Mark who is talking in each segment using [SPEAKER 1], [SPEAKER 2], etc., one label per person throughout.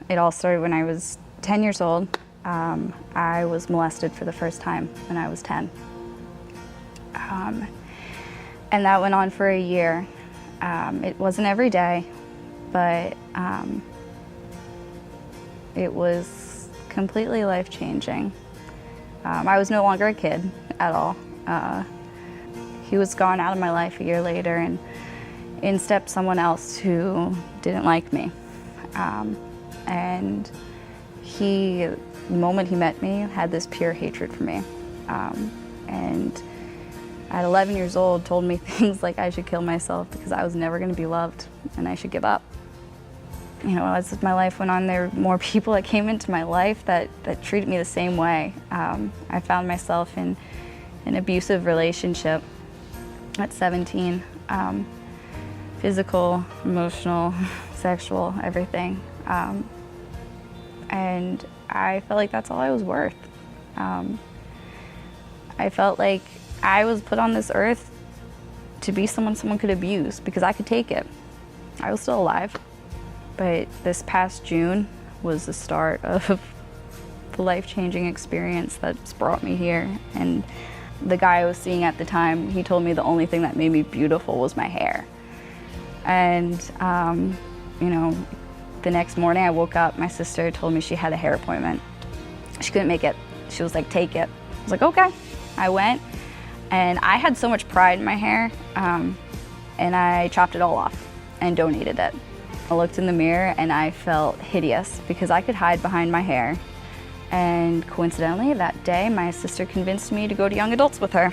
[SPEAKER 1] It all started when I was 10 years old. I was molested for the first time when I was 10. And that went on for a year. It wasn't every day, but it was completely life-changing. I was no longer a kid at all. He was gone out of my life a year later, and in stepped someone else who didn't like me. And the moment he met me, had this pure hatred for me. And at 11 years old, told me things like I should kill myself because I was never going to be loved and I should give up. You know, as my life went on, there were more people that came into my life that treated me the same way. I found myself in an abusive relationship at 17. Physical, emotional, sexual, everything. And I felt like that's all I was worth. I felt like I was put on this earth to be someone could abuse because I could take it. I was still alive. But this past June was the start of the life-changing experience that's brought me here. And the guy I was seeing at the time, he told me the only thing that made me beautiful was my hair. And, you know, the next morning I woke up, my sister told me she had a hair appointment. She couldn't make it. She was like, take it. I was like, okay. I went, and I had so much pride in my hair, and I chopped it all off and donated it. I looked in the mirror and I felt hideous because I could hide behind my hair. And coincidentally, that day, my sister convinced me to go to young adults with her.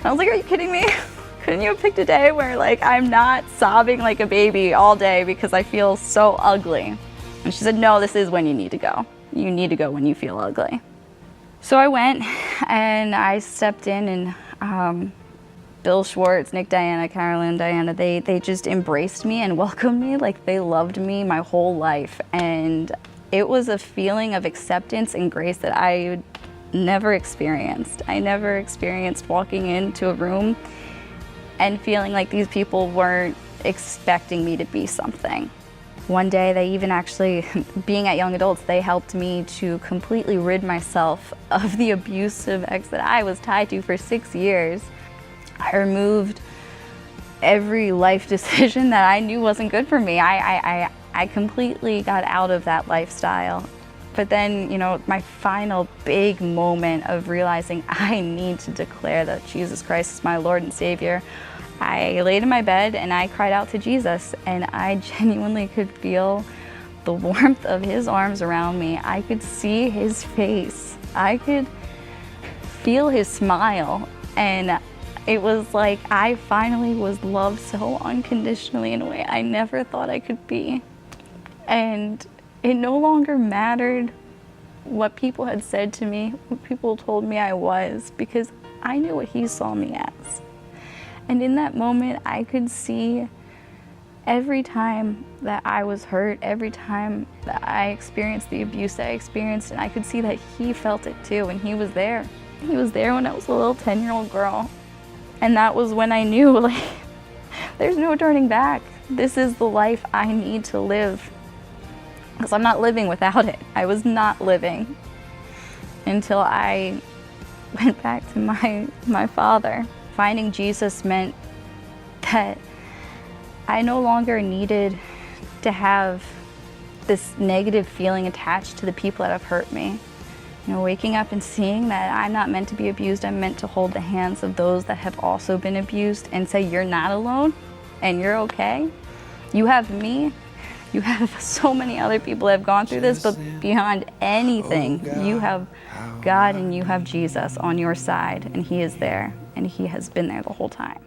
[SPEAKER 1] I was like, are you kidding me? Couldn't you have picked a day where like I'm not sobbing like a baby all day because I feel so ugly? And she said, no, this is when you need to go. You need to go when you feel ugly. So I went and I stepped in, and Bill Schwartz, Nick, Diana, Carolyn, Diana, they just embraced me and welcomed me like they loved me my whole life. And it was a feeling of acceptance and grace that I never experienced. I never experienced walking into a room and feeling like these people weren't expecting me to be something. One day they even actually, being at young adults, they helped me to completely rid myself of the abusive ex that I was tied to for 6 years. I removed every life decision that I knew wasn't good for me. I completely got out of that lifestyle. But then, you know, my final big moment of realizing I need to declare that Jesus Christ is my Lord and Savior, I laid in my bed and I cried out to Jesus, and I genuinely could feel the warmth of his arms around me. I could see his face. I could feel his smile, and it was like I finally was loved so unconditionally in a way I never thought I could be. And it no longer mattered what people had said to me, what people told me I was, because I knew what he saw me as. And in that moment, I could see every time that I was hurt, every time that I experienced the abuse that I experienced, and I could see that he felt it too, and he was there. He was there when I was a little 10-year-old girl. And that was when I knew, like, there's no turning back. This is the life I need to live. Because I'm not living without it. I was not living until I went back to my father. Finding Jesus meant that I no longer needed to have this negative feeling attached to the people that have hurt me. You know, waking up and seeing that I'm not meant to be abused, I'm meant to hold the hands of those that have also been abused and say, you're not alone and you're okay. You have me. You have so many other people that have gone through this, but beyond anything, you have God and you have Jesus on your side, and he is there, and he has been there the whole time.